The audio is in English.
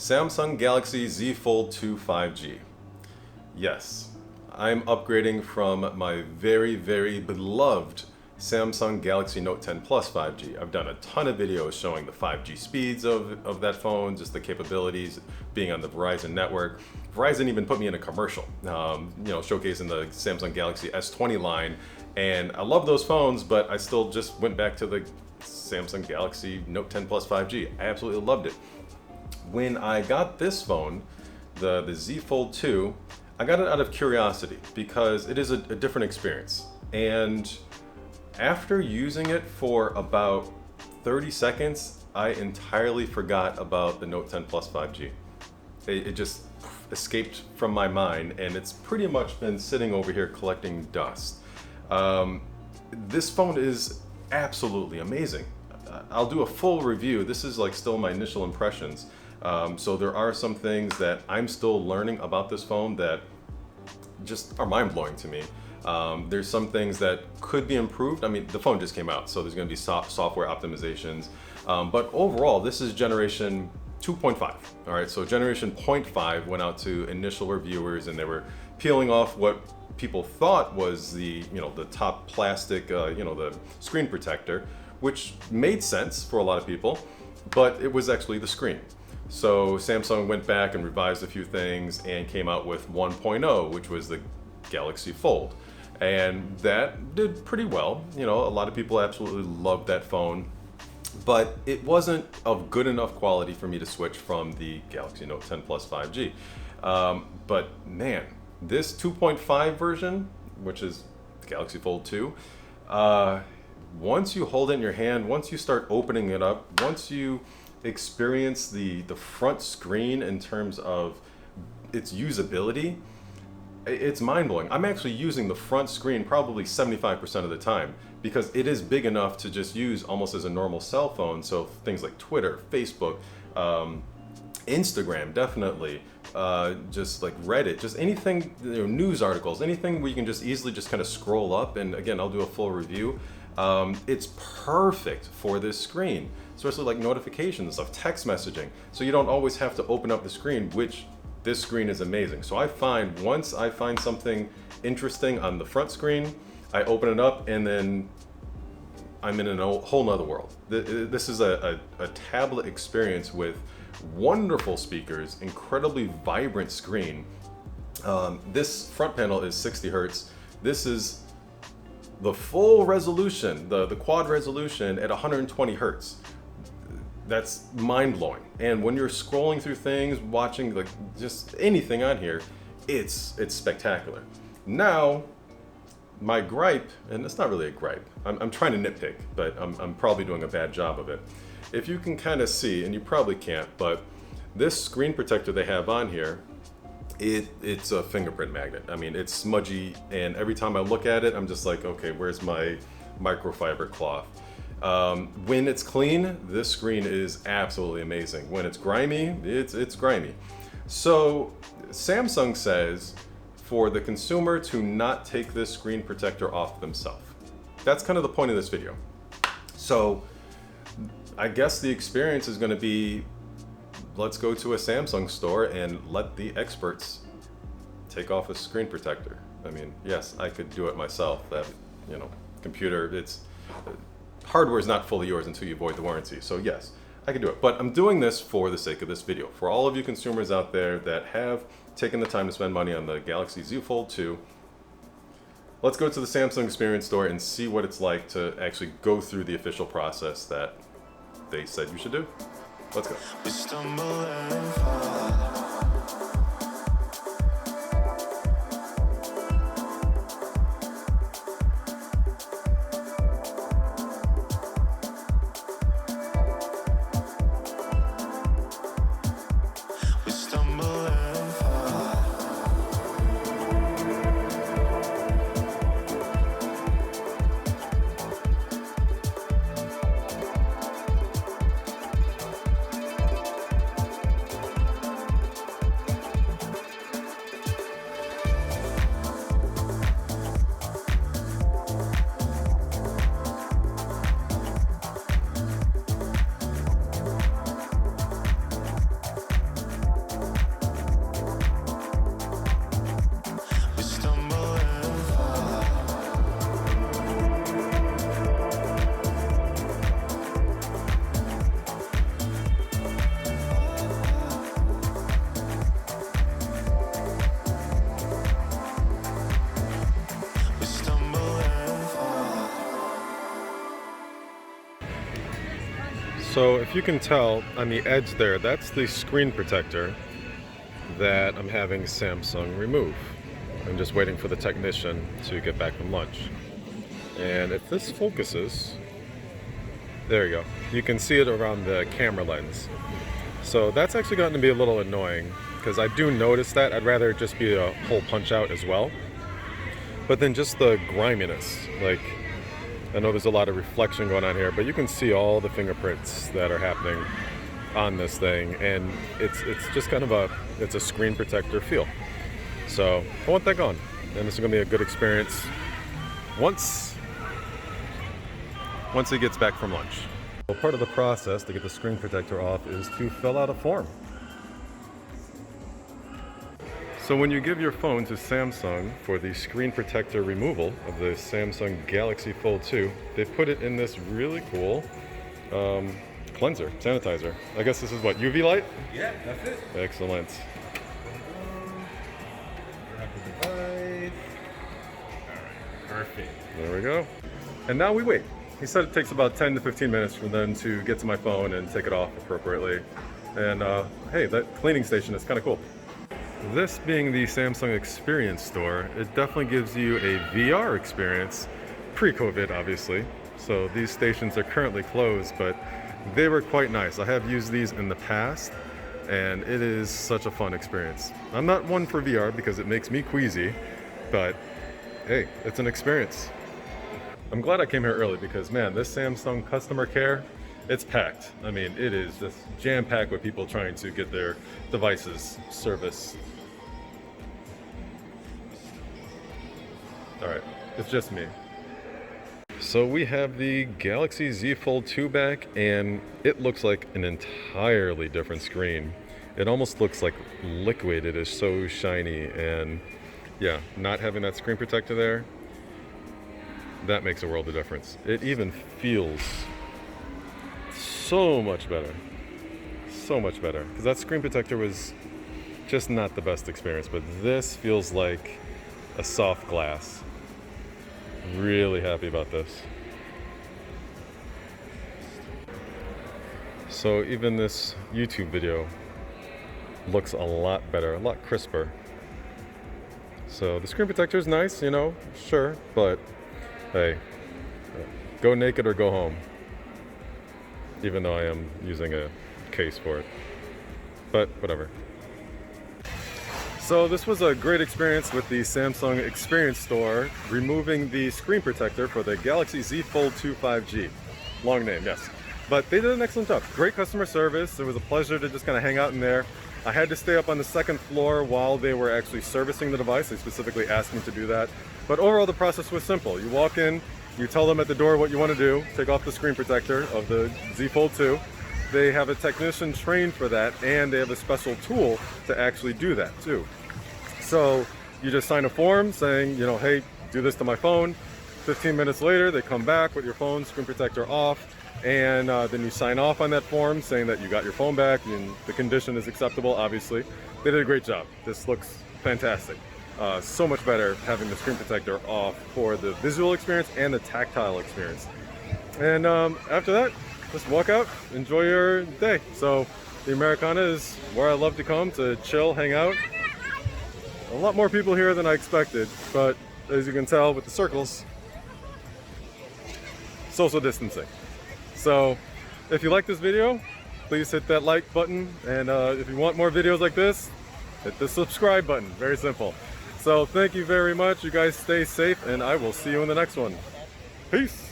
Samsung Galaxy Z Fold 2 5G. Yes, I'm upgrading from my very, very beloved Samsung Galaxy Note 10 Plus 5G. I've done a ton of videos showing the 5G speeds of that phone, just the capabilities being on the Verizon network. Verizon even put me in a commercial, showcasing the Samsung Galaxy S20 line. And I love those phones, but I still just went back to the Samsung Galaxy Note 10 Plus 5G. I absolutely loved it. When I got this phone, the Z Fold 2, I got it out of curiosity because it is a different experience. And after using it for about 30 seconds, I entirely forgot about the Note 10 Plus 5G. It just escaped from my mind, and it's pretty much been sitting over here collecting dust. This phone is absolutely amazing. I'll do a full review. This is like still my initial impressions. So there are some things that I'm still learning about this phone that just are mind-blowing to me. There's some things that could be improved. I mean, the phone just came out, so there's going to be software optimizations. But overall, this is generation 2.5. All right, so generation 0.5 went out to initial reviewers, and they were peeling off what people thought was the top plastic, the screen protector, which made sense for a lot of people, but it was actually the screen. So Samsung went back and revised a few things and came out with 1.0, which was the Galaxy Fold. And that did pretty well. A lot of people absolutely loved that phone, but it wasn't of good enough quality for me to switch from the Galaxy Note 10 Plus 5G. But man, this 2.5 version, which is the Galaxy Fold 2, once you hold it in your hand, once you start opening it up, once you experience the front screen in terms of its usability, it's mind-blowing. I'm actually using the front screen probably 75% of the time because it is big enough to just use almost as a normal cell phone. So things like Twitter, Facebook, Instagram, definitely, just like Reddit, just anything, news articles, anything where you can just easily just kind of scroll up. And again, I'll do a full review. It's perfect for this screen, especially like notifications and stuff, text messaging. So you don't always have to open up the screen, which this screen is amazing. So I find once I find something interesting on the front screen, I open it up and then I'm in a whole nother world. This is a tablet experience with wonderful speakers, incredibly vibrant screen. This front panel is 60 hertz. This is the full resolution, the quad resolution at 120 hertz. That's mind-blowing. And when you're scrolling through things, watching like just anything on here, it's spectacular. Now, my gripe, and it's not really a gripe, I'm trying to nitpick, but I'm probably doing a bad job of it. If you can kind of see, and you probably can't, but this screen protector they have on here, it's a fingerprint magnet. I mean, it's smudgy, and every time I look at it, I'm just like, okay, where's my microfiber cloth? When it's clean, this screen is absolutely amazing. When it's grimy, it's grimy. So Samsung says for the consumer to not take this screen protector off themselves. That's kind of the point of this video. So I guess the experience is going to be, let's go to a Samsung store and let the experts take off a screen protector. I mean, yes, I could do it myself. That, computer, hardware is not fully yours until you void the warranty. So yes, I can do it. But I'm doing this for the sake of this video. For all of you consumers out there that have taken the time to spend money on the Galaxy Z Fold 2, let's go to the Samsung Experience Store and see what it's like to actually go through the official process that they said you should do. Let's go. We stumble and fall. We stumble and fall. So if you can tell on the edge there, that's the screen protector that I'm having Samsung remove. I'm just waiting for the technician to get back from lunch. And if this focuses, there you go. You can see it around the camera lens. So that's actually gotten to be a little annoying because I do notice that. I'd rather it just be a whole punch out as well. But then just the griminess, like I know there's a lot of reflection going on here, but you can see all the fingerprints that are happening on this thing, and it's just kind of it's a screen protector feel. So I want that gone, and this is going to be a good experience once he gets back from lunch. Well, part of the process to get the screen protector off is to fill out a form. So when you give your phone to Samsung for the screen protector removal of the Samsung Galaxy Fold 2, they put it in this really cool cleanser, sanitizer. I guess this is what, UV light? Yeah, that's it. Excellent. Grab the device. Alright, perfect. There we go. And now we wait. He said it takes about 10 to 15 minutes for them to get to my phone and take it off appropriately. And hey, that cleaning station is kind of cool. This being the Samsung Experience Store, it definitely gives you a VR experience, pre-COVID obviously. So these stations are currently closed, but they were quite nice. I have used these in the past, and it is such a fun experience. I'm not one for VR because it makes me queasy, but hey, it's an experience. I'm glad I came here early because man, this Samsung customer care, it's packed. I mean, it is just jam-packed with people trying to get their devices serviced. All right, it's just me. So we have the Galaxy Z Fold 2 back, and it looks like an entirely different screen. It almost looks like liquid. It is so shiny, and yeah, not having that screen protector there, that makes a world of difference. It even feels so much better. So much better. Because that screen protector was just not the best experience, but this feels like a soft glass. Really happy about this. So even this YouTube video looks a lot better, a lot crisper. So the screen protector is nice, you know, sure, but hey, go naked or go home. Even though I am using a case for it. But whatever. So this was a great experience with the Samsung Experience Store, removing the screen protector for the Galaxy Z Fold 2 5G. Long name, yes. But they did an excellent job. Great customer service. It was a pleasure to just kind of hang out in there. I had to stay up on the second floor while they were actually servicing the device. They specifically asked me to do that. But overall, the process was simple. You walk in, you tell them at the door what you want to do, take off the screen protector of the Z Fold 2. They have a technician trained for that, and they have a special tool to actually do that too. So you just sign a form saying, you know, hey, do this to my phone. 15 minutes later, they come back with your phone screen protector off, and then you sign off on that form saying that you got your phone back and the condition is acceptable, obviously. They did a great job. This looks fantastic. So much better having the screen protector off for the visual experience and the tactile experience. And after that, just walk out, enjoy your day. So the Americana is where I love to come to chill, hang out. A lot more people here than I expected, but as you can tell with the circles, social distancing. So if you like this video, please hit that like button, and if you want more videos like this, hit the subscribe button. Very simple. So thank you very much. You guys stay safe, and I will see you in the next one. Peace.